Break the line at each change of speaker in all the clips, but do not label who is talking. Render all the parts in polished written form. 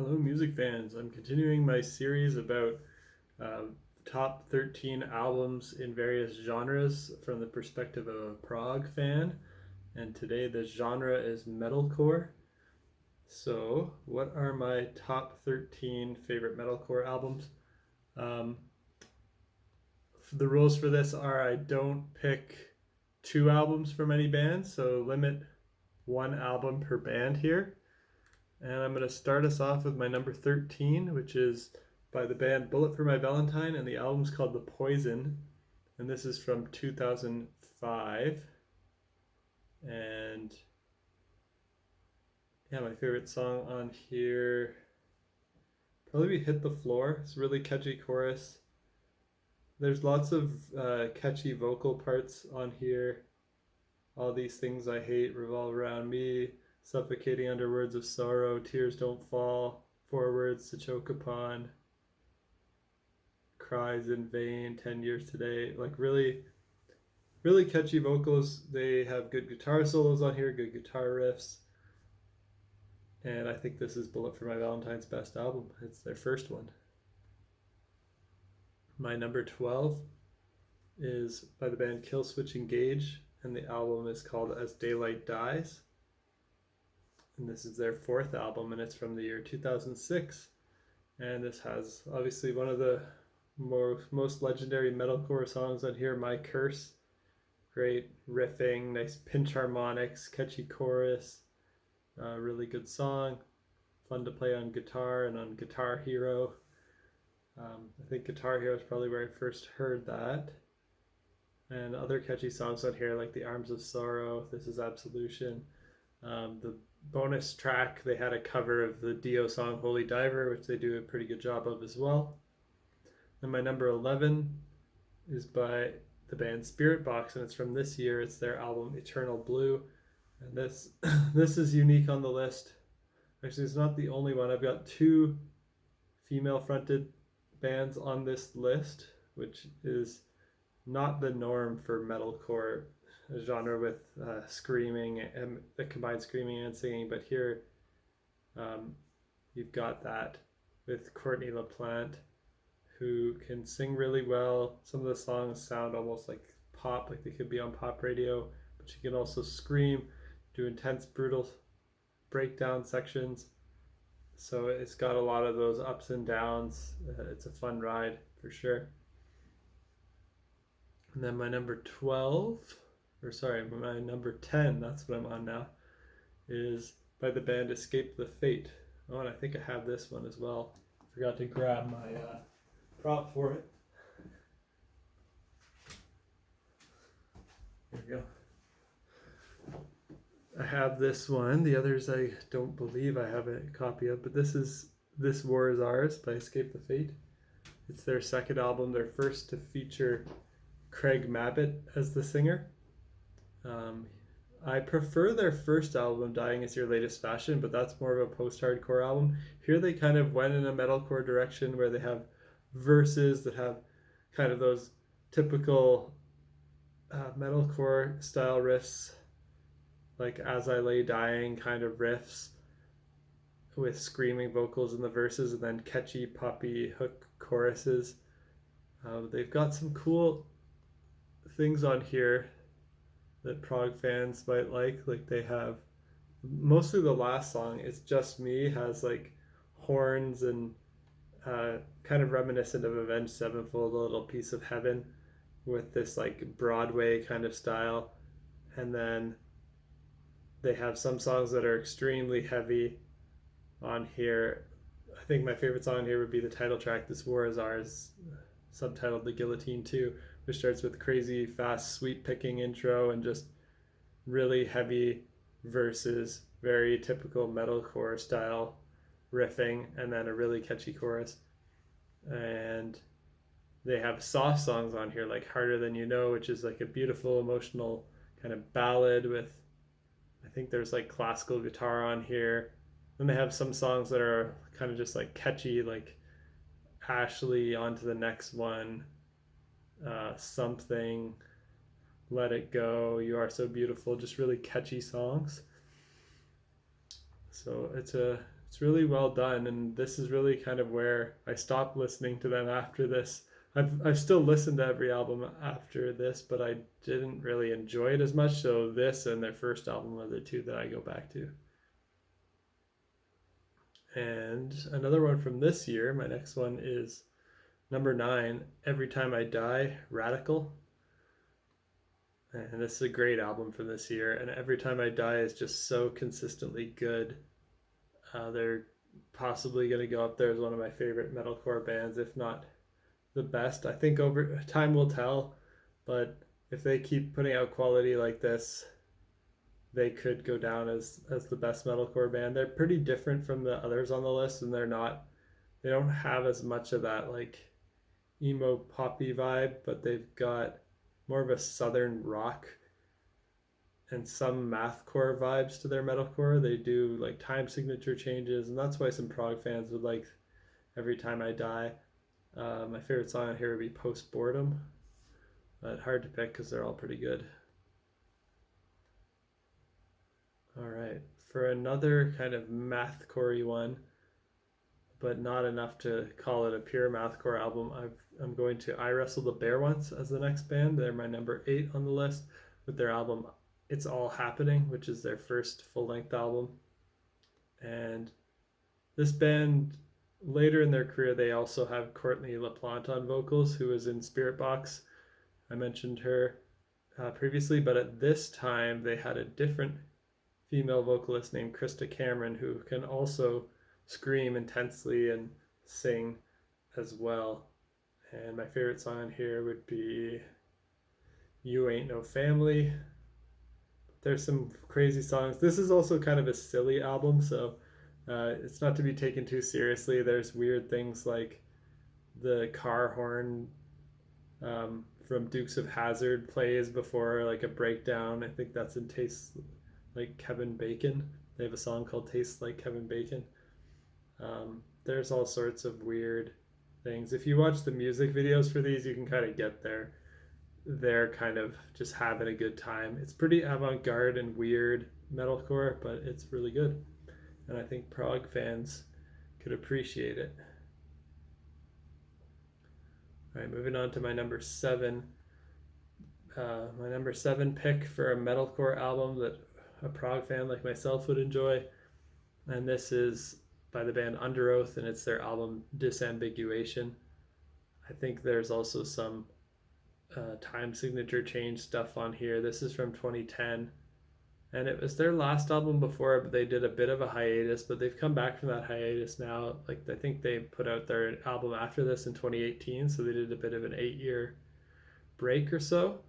Hello, music fans. I'm continuing my series about uh, top 13 albums in various genres from the perspective of a prog fan. And today the genre is metalcore. So, what are my top 13 favorite metalcore albums? Um, the rules for this are I don't pick two albums from any band, so limit one album per band here. And I'm going to start us off with my number 13, which is by the band For My Valentine, and the album's called The Poison. And this is from 2005. And yeah, my favorite song on here probably be Hit the Floor. It's a really catchy chorus. There's lots of catchy vocal parts on here. All these things I hate revolve around me. Suffocating under words of sorrow, tears don't fall, 4 words to choke upon, cries in vain, 10 years today. Like really, really catchy vocals. They have good guitar solos on here, good guitar riffs. And I think this is For My Valentine's best album. It's their first one. My number 12 is by the band Killswitch Engage, and the album is called As Daylight Dies. And this is their 4th album, and it's from the year 2006. And this has obviously one of the most legendary metalcore songs on here, My Curse. Great riffing, nice pinch harmonics, catchy chorus, really good song, fun to play on guitar and on Guitar Hero. I think Guitar Hero is probably where I first heard that. And other catchy songs on here like The Arms of Sorrow, This Is Absolution. The bonus track, they had a cover of the Dio song Holy Diver, which they do a pretty good job of as well. And my number 11 is by the band Spiritbox, and it's from this year. It's their album Eternal Blue. And this this is unique on the list. Actually, it's not the only one. I've got 2 female fronted bands on this list, which is not the norm for metalcore, a genre with screaming and combined screaming and singing, but here you've got that with Courtney LaPlante, who can sing really well. Some of the songs sound almost like pop, like they could be on pop radio, but she can also scream, do intense, brutal breakdown sections. So it's got a lot of those ups and downs. It's a fun ride for sure. And then my number 10, that's what I'm on now, is by the band Escape the Fate. Oh, and I think I have this one as well. Forgot to grab my prop for it. There we go. I have this one. The others I don't believe I have a copy of, but This War Is Ours by Escape the Fate. It's their 2nd album, their first to feature Craig Mabbitt as the singer. I prefer their first album, Dying Is Your Latest Fashion, but that's more of a post-hardcore album. Here they kind of went in a metalcore direction where they have verses that have kind of those typical metalcore style riffs, like As I Lay Dying kind of riffs with screaming vocals in the verses and then catchy poppy hook choruses. They've got some cool things on here that prog fans might like they have mostly the last song, It's Just Me, has like horns and kind of reminiscent of Avenged Sevenfold, a little piece of heaven with this like Broadway kind of style. And then they have some songs that are extremely heavy on here. I think my favorite song here would be the title track, This War Is Ours, subtitled The Guillotine 2, which starts with crazy, fast, sweet picking intro and just really heavy verses, very typical metalcore style riffing, and then a really catchy chorus. And they have soft songs on here like Harder Than You Know, which is like a beautiful emotional kind of ballad with, I think there's like classical guitar on here. Then they have some songs that are kind of just like catchy, like Ashley, On to the Next One, Something, Let It Go, You Are So Beautiful, just really catchy songs. So it's a It's really well done, and this is really kind of where I stopped listening to them after this. I've still listened to every album after this, but I didn't really enjoy it as much. So this and their first album are the two that I go back to. And another one from this year, my next one is number 9, Every Time I Die, Radical. And this is a great album from this year. And Every Time I Die is just so consistently good. They're possibly going to go up there as one of my favorite metalcore bands, if not the best. I think over time will tell, but if they keep putting out quality like this, they could go down as the best metalcore band. They're pretty different from the others on the list, and they don't have as much of that like emo poppy vibe, but they've got more of a southern rock and some mathcore vibes to their metalcore. They do like time signature changes, and that's why some prog fans would like Every Time I Die. My favorite song on here would be Post Boredom, but hard to pick because they're all pretty good. All right, for another kind of mathcore one, but not enough to call it a pure mathcore album, I'm going to I Wrestled a Bear Once as the next band. They're my number 8 on the list with their album It's All Happening, which is their first full-length album. And this band, later in their career, they also have Courtney LaPlante on vocals, who was in Spirit Box. I mentioned her previously, but at this time they had a different female vocalist named Krista Cameron, who can also scream intensely and sing as well. And my favorite song on here would be You Ain't No Family. There's some crazy songs. This is also kind of a silly album, so it's not to be taken too seriously. There's weird things like the car horn from Dukes of Hazzard plays before like a breakdown. I think that's in Tastes Like Kevin Bacon. They have a song called Tastes Like Kevin Bacon. There's all sorts of weird things. If you watch the music videos for these, you can kind of get they're kind of just having a good time. It's pretty avant-garde and weird metalcore, but it's really good. And I think Prog fans could appreciate it. All right, moving on to my number 7. My number 7 pick for a metalcore album that a prog fan like myself would enjoy, and this is by the band Under Oath, and it's their album Disambiguation. I think there's also some time signature change stuff on here. This is from 2010, and it was their last album before, but they did a bit of a hiatus, but they've come back from that hiatus now. Like, I think they put out their album after this in 2018, so they did a bit of an 8-year break or so.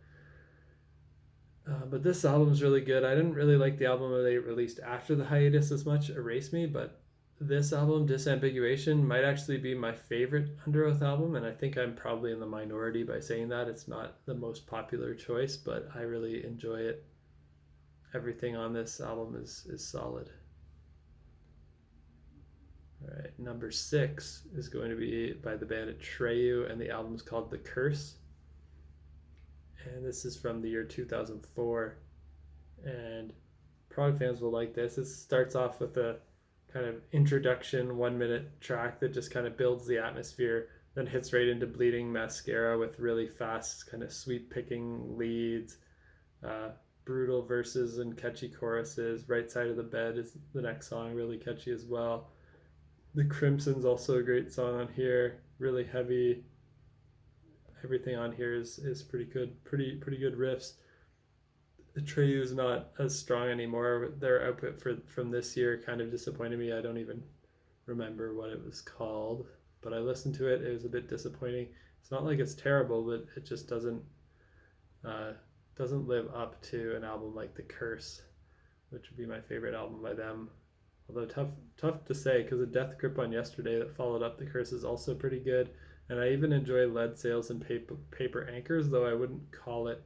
But this album's really good. I didn't really like the album that they released after the hiatus as much, Erase Me, but this album, Disambiguation, might actually be my favorite Under Oath album, and I think I'm probably in the minority by saying that. It's not the most popular choice, but I really enjoy it. Everything on this album is solid. All right, number 6 is going to be by the band Atreyu, and the album's called The Curse. And this is from the year 2004. And prog fans will like this. It starts off with a kind of introduction 1-minute track that just kind of builds the atmosphere, then hits right into Bleeding Mascara with really fast kind of sweep picking leads, brutal verses and catchy choruses. Right Side of the Bed is the next song, really catchy as well. The Crimson's also a great song on here, really heavy. Everything on here is pretty good, pretty good riffs. Atreyu is not as strong anymore. Their output from this year kind of disappointed me. I don't even remember what it was called, but I listened to it. It was a bit disappointing. It's not like it's terrible, but it just doesn't live up to an album like The Curse, which would be my favorite album by them. Although tough to say, because the Death Grip on Yesterday that followed up The Curse is also pretty good. And I even enjoy Lead Sails and Paper Anchors, though I wouldn't call it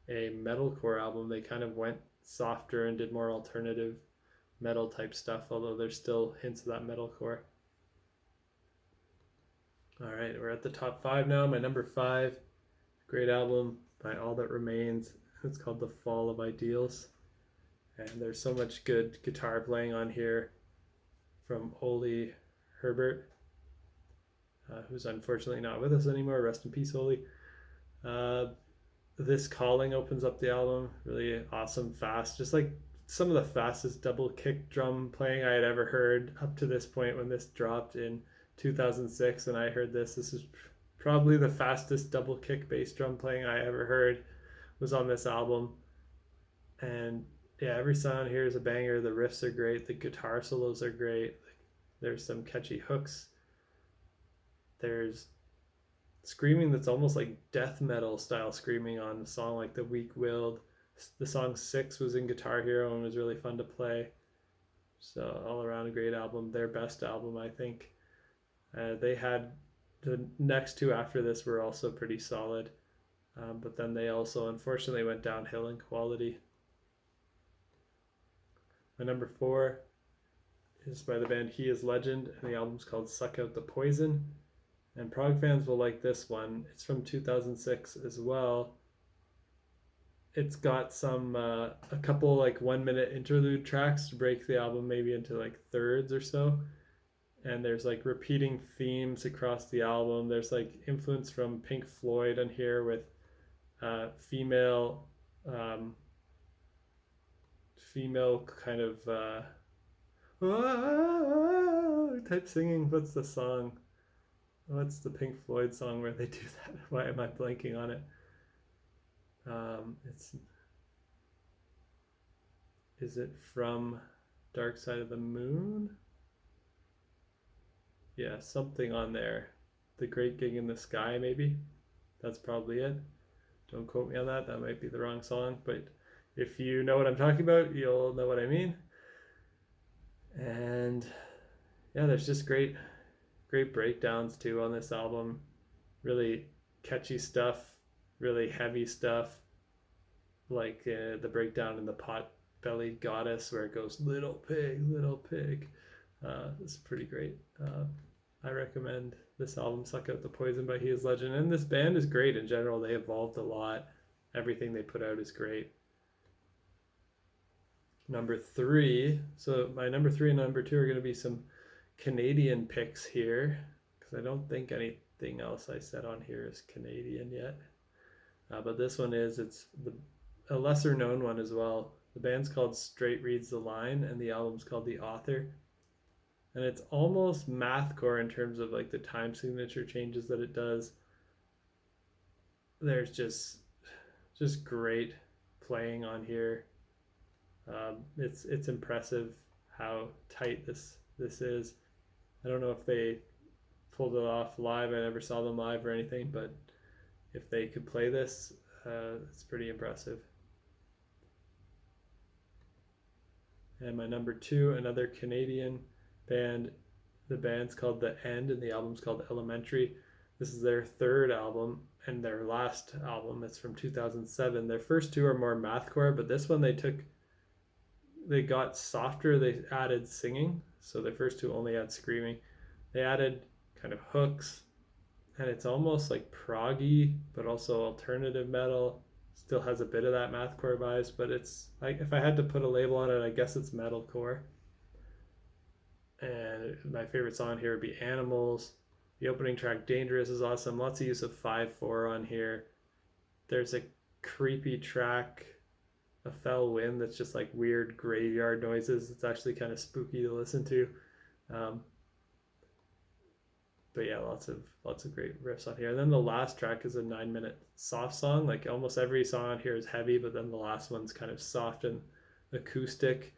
a metalcore album. They kind of went softer and did more alternative metal type stuff, although there's still hints of that metalcore. All right, we're at the top 5 now. My number 5, great album by All That Remains. It's called The Fall of Ideals. And there's so much good guitar playing on here from Oli Herbert, who's unfortunately not with us anymore. Rest in peace, Oli. This Calling opens up the album. Really awesome, fast, just like some of the fastest double kick drum playing I had ever heard up to this point. When this dropped in 2006 and I heard this is probably the fastest double kick bass drum playing I ever heard was on this album. And yeah, every song here is a banger. The riffs are great. The guitar solos are great. There's some catchy hooks. There's screaming that's almost like death metal style screaming on the song, like The Weak Willed. The song 6 was in Guitar Hero and was really fun to play. So all around a great album. Their best album, I think. They had the next two after this were also pretty solid, but then they also unfortunately went downhill in quality. My number 4 is by the band He Is Legend, and the album's called Suck Out the Poison. And Prog fans will like this one. It's from 2006 as well. It's got some a couple like 1-minute interlude tracks to break the album maybe into like thirds or so. And there's like repeating themes across the album. There's like influence from Pink Floyd on here with female kind of type singing. What's the song? What's the Pink Floyd song where they do that? Why am I blanking on it? Is it from Dark Side of the Moon? Yeah, something on there. The Great Gig in the Sky, maybe? That's probably it. Don't quote me on that. That might be the wrong song, but if you know what I'm talking about, you'll know what I mean. And yeah, there's just great breakdowns too on this album. Really catchy stuff, really heavy stuff, like the breakdown in the Pot-Bellied Goddess where it goes little pig. It's pretty great. I recommend this album, Suck Out the Poison by He Is Legend. And this band is great in general. They evolved a lot. Everything they put out is great. Number 3. So my number 3 and number 2 are going to be some Canadian picks here, because I don't think anything else I said on here is Canadian yet. But this one is. It's a lesser known one as well. The band's called Straight Reads the Line, and the album's called The Author. And it's almost mathcore in terms of like the time signature changes that it does. There's just great playing on here. It's impressive how tight this is. I don't know if they pulled it off live. I never saw them live or anything, but if they could play this, it's pretty impressive. And my number 2, another Canadian band. The band's called The End, and the album's called Elementary. This is their 3rd album and their last album. It's from 2007. Their first 2 are more mathcore, but this one they got softer. They added singing. So the first 2 only had screaming. They added kind of hooks, and it's almost like proggy, but also alternative metal. Still has a bit of that mathcore vibes, but it's like, if I had to put a label on it, I guess it's metalcore. And my favorite song here would be Animals. The opening track, Dangerous, is awesome. Lots of use of 5/4 on here. There's a creepy track, A Fell Wind, that's just like weird graveyard noises. It's actually kind of spooky to listen to. But yeah, lots of great riffs on here. And then the last track is a 9-minute soft song. Like almost every song on here is heavy, but then the last one's kind of soft and acoustic.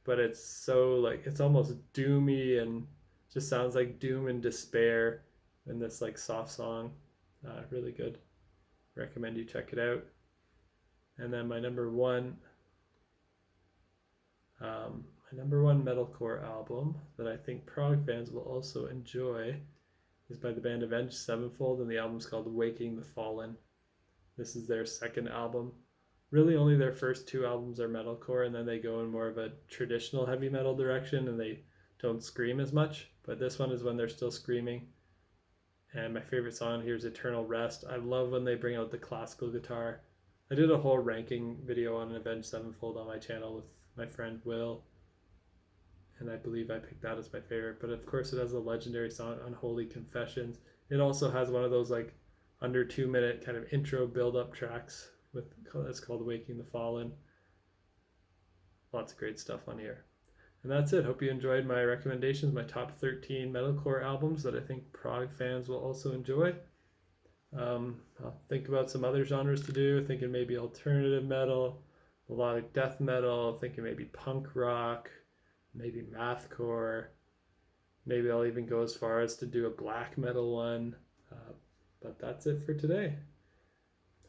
But it's so like, it's almost doomy and just sounds like doom and despair in this like soft song. Really good. Recommend you check it out. And then my number 1 metalcore album that I think Prog fans will also enjoy is by the band Avenged Sevenfold, and the album's called Waking the Fallen. This is their 2nd album. Really only their first 2 albums are metalcore, and then they go in more of a traditional heavy metal direction and they don't scream as much, but this one is when they're still screaming. And my favorite song here is Eternal Rest. I love when they bring out the classical guitar. I did a whole ranking video on Avenged Sevenfold on my channel with my friend Will, and I believe I picked that as my favorite. But of course, it has a legendary song, Unholy Confessions. It also has one of those like under 2 minute kind of intro build up tracks with it's called Waking the Fallen. Lots of great stuff on here. And that's it. Hope you enjoyed my recommendations, my top 13 metalcore albums that I think prog fans will also enjoy. I'll think about some other genres to do, thinking maybe alternative metal, melodic death metal, thinking maybe punk rock, maybe mathcore. Maybe I'll even go as far as to do a black metal one. But that's it for today.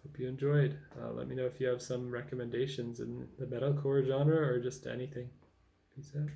Hope you enjoyed. Let me know if you have some recommendations in the metalcore genre or just anything. Peace out.